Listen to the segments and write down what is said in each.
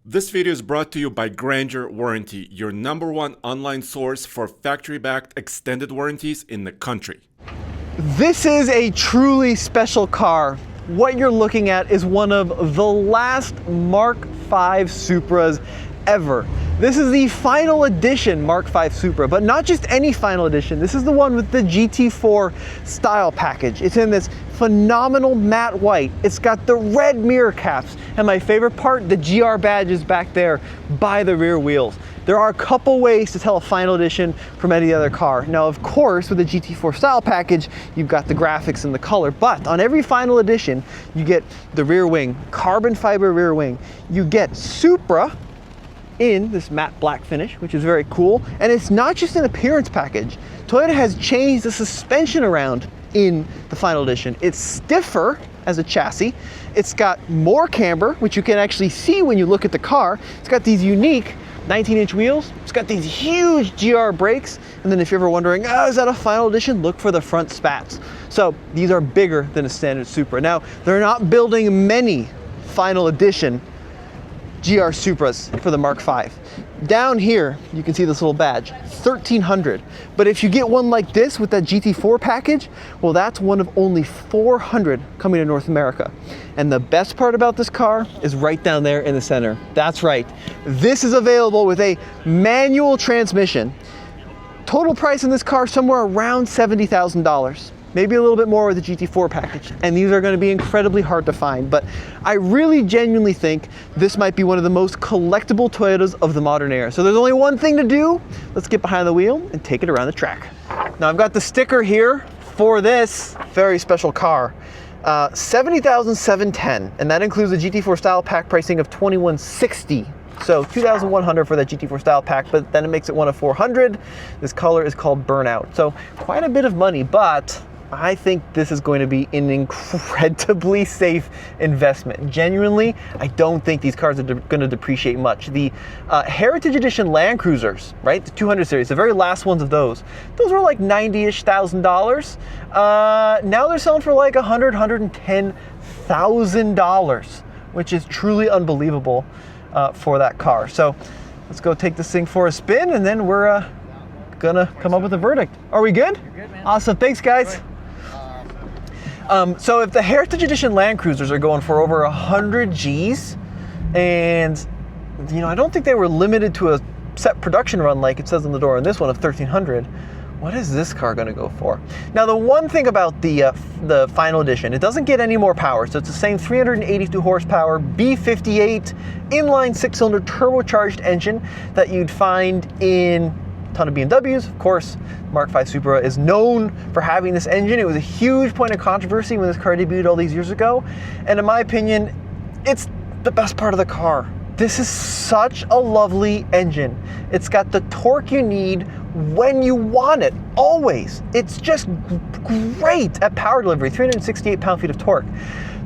This video is brought to you by Grandeur Warranty, your #1 online source for factory-backed extended warranties in the country. This is a truly special car. What you're looking at is one of the last Mark V Supras ever. This is the final edition Mark V Supra, but not just any final edition. This is the one with the GT4 style package. It's in this phenomenal matte white. It's got the red mirror caps, and my favorite part, the GR badge is back there by the rear wheels. There are a couple ways to tell a final edition from any other car. Now, of course, with the GT4 style package, you've got the graphics and the color, but on every final edition, you get the rear wing, carbon fiber rear wing. You get Supra in this matte black finish, which is very cool. And it's not just an appearance package. Toyota has changed the suspension around in the final edition. It's stiffer as a chassis. It's got more camber, which you can actually see when you look at the car. It's got these unique 19-inch wheels. It's got these huge GR brakes. And then if you're ever wondering, is that a final edition? Look for the front spats. So these are bigger than a standard Supra. Now, they're not building many final edition GR Supras for the Mark V. Down here, you can see this little badge, 1300. But if you get one like this with that GT4 package, well, that's one of only 400 coming to North America. And the best part about this car is right down there in the center. That's right. This is available with a manual transmission. Total price in this car, somewhere around $70,000. Maybe a little bit more with the GT4 package. And these are going to be incredibly hard to find. But I really genuinely think this might be one of the most collectible Toyotas of the modern era. So there's only one thing to do. Let's get behind the wheel and take it around the track. Now I've got the sticker here for this very special car. $70,710, and that includes the GT4 style pack pricing of $2,160. So $2,100 for that GT4 style pack, but then it makes it one of 400. This color is called Burnout. So quite a bit of money, but I think this is going to be an incredibly safe investment. Genuinely, I don't think these cars are going to depreciate much. The Heritage Edition Land Cruisers, right? The 200 series, the very last ones of those were like $90-ish thousand. Now they're selling for like $110,000, which is truly unbelievable for that car. So let's go take this thing for a spin, and then we're gonna come up with a verdict. Are we good? You're good, man. Awesome, thanks guys. So if the Heritage Edition Land Cruisers are going for over 100 G's, and I don't think they were limited to a set production run like it says on the door on this one of 1,300, what is this car going to go for? Now, the one thing about the final edition, it doesn't get any more power. So it's the same 382 horsepower B58 inline 6-cylinder turbocharged engine that you'd find in a ton of BMWs. Of course, Mark V Supra is known for having this engine. It was a huge point of controversy when this car debuted all these years ago. And in my opinion, it's the best part of the car. This is such a lovely engine. It's got the torque you need when you want it, always. It's just great at power delivery, 368 pound-feet of torque.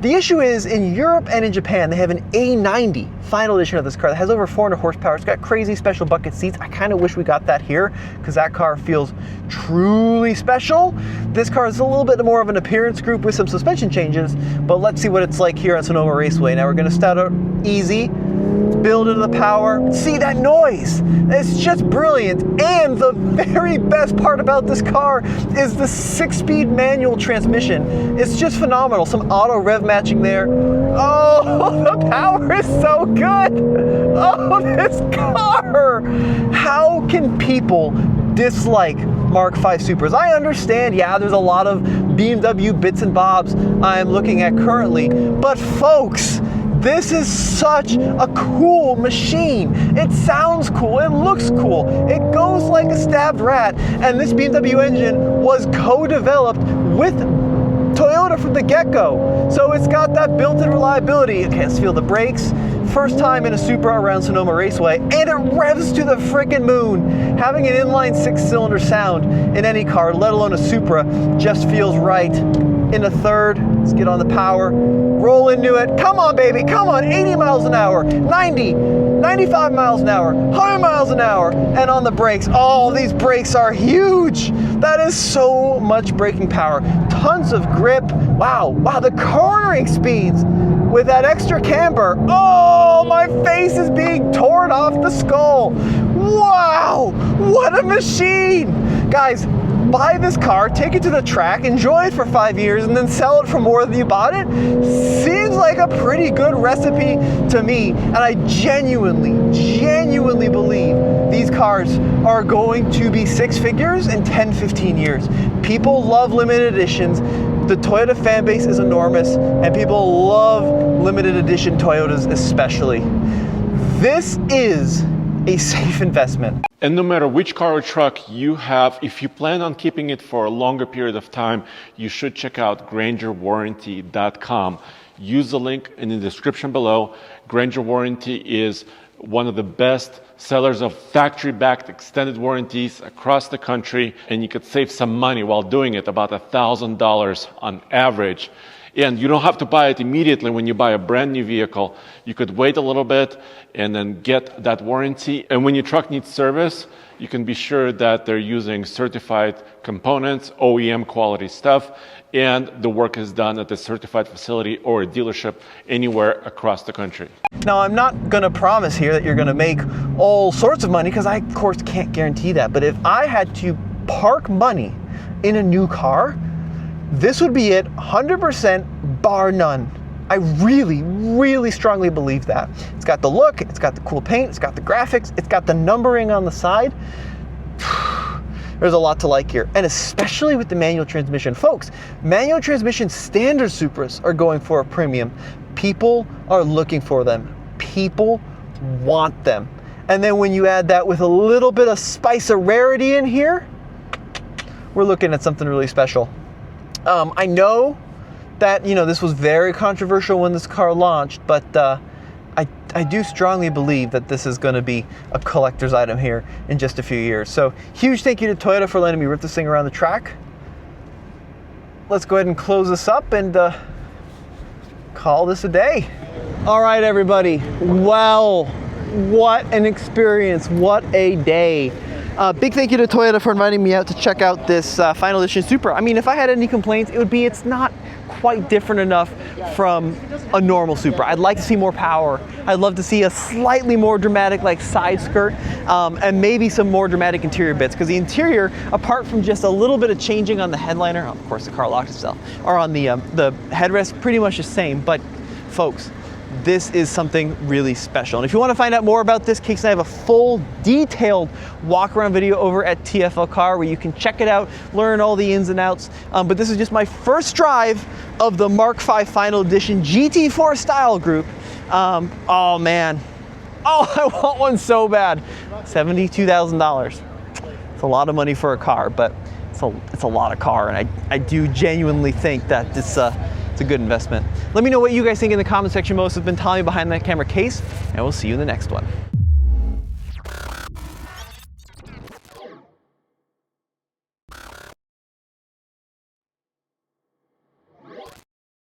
The issue is, in Europe and in Japan, they have an A90 final edition of this car that has over 400 horsepower. It's got crazy special bucket seats. I kind of wish we got that here, because that car feels truly special. This car is a little bit more of an appearance group with some suspension changes, but let's see what it's like here on Sonoma Raceway. Now we're going to start out easy, build into the power. See that noise? It's just brilliant. And the very best part about this car is the 6-speed manual transmission. It's just phenomenal. Some auto rev matching there. Oh, the power is so good. Oh, this car. How can people dislike Mark V Supras? I understand, yeah, there's a lot of BMW bits and bobs I'm looking at currently, but folks, this is such a cool machine. It sounds cool, it looks cool, it goes like a stabbed rat, and this BMW engine was co-developed with Toyota from the get-go. So it's got that built-in reliability. Okay, let's feel the brakes. First time in a Supra around Sonoma Raceway, and it revs to the frickin' moon. Having an inline 6-cylinder sound in any car, let alone a Supra, just feels right. In a third, let's get on the power, roll into it. Come on, baby, come on, 80 miles an hour, 90, 95 miles an hour, 100 miles an hour, and on the brakes. Oh, these brakes are huge. That is so much braking power. Tons of grip. Wow, the cornering speeds. with that extra camber. Oh, my face is being torn off the skull. Wow, what a machine. Guys, buy this car, take it to the track, enjoy it for 5 years, and then sell it for more than you bought it. Seems like a pretty good recipe to me, and I genuinely believe these cars are going to be six figures in 10, 15 years. People love limited editions. The Toyota fan base is enormous, and people love limited edition Toyotas especially. This is a safe investment. And no matter which car or truck you have, if you plan on keeping it for a longer period of time, you should check out GrangerWarranty.com. Use the link in the description below. Granger Warranty is one of the best sellers of factory-backed extended warranties across the country, and you could save some money while doing it, about $1,000 on average. And you don't have to buy it immediately when you buy a brand new vehicle. You could wait a little bit and then get that warranty. And when your truck needs service, you can be sure that they're using certified components, OEM quality stuff, and the work is done at the certified facility or a dealership anywhere across the country. Now, I'm not gonna promise here that you're gonna make all sorts of money, because I, of course, can't guarantee that. But if I had to park money in a new car, this would be it, 100% bar none. I really strongly believe that. It's got the look, it's got the cool paint, it's got the graphics, it's got the numbering on the side. There's a lot to like here, and especially with the manual transmission. Folks, manual transmission standard Supras are going for a premium. People are looking for them. People want them. And then when you add that with a little bit of spice of rarity in here, we're looking at something really special. I know that, this was very controversial when this car launched, but I do strongly believe that this is going to be a collector's item here in just a few years. So huge thank you to Toyota for letting me rip this thing around the track. Let's go ahead and close this up and call this a day. All right, everybody. Well, what an experience. What a day. Big thank you to Toyota for inviting me out to check out this final edition Supra. I mean, if I had any complaints, it would be it's not quite different enough from a normal Supra. I'd like to see more power. I'd love to see a slightly more dramatic side skirt, and maybe some more dramatic interior bits, because the interior, apart from just a little bit of changing on the headliner, of course the car locked itself, or on the headrest, pretty much the same. But folks, this is something really special. And if you want to find out more about this, Case and I have a full detailed walk around video over at TFL Car, where you can check it out, learn all the ins and outs. But this is just my first drive of the Mark V Final Edition GT4 style group. Oh man, I want one so bad. $72,000. It's a lot of money for a car, but it's a lot of car, and I do genuinely think that it's a good investment. Let me know what you guys think in the comment section. Most have been Tommy behind that camera, Case, and we'll see you in the next one.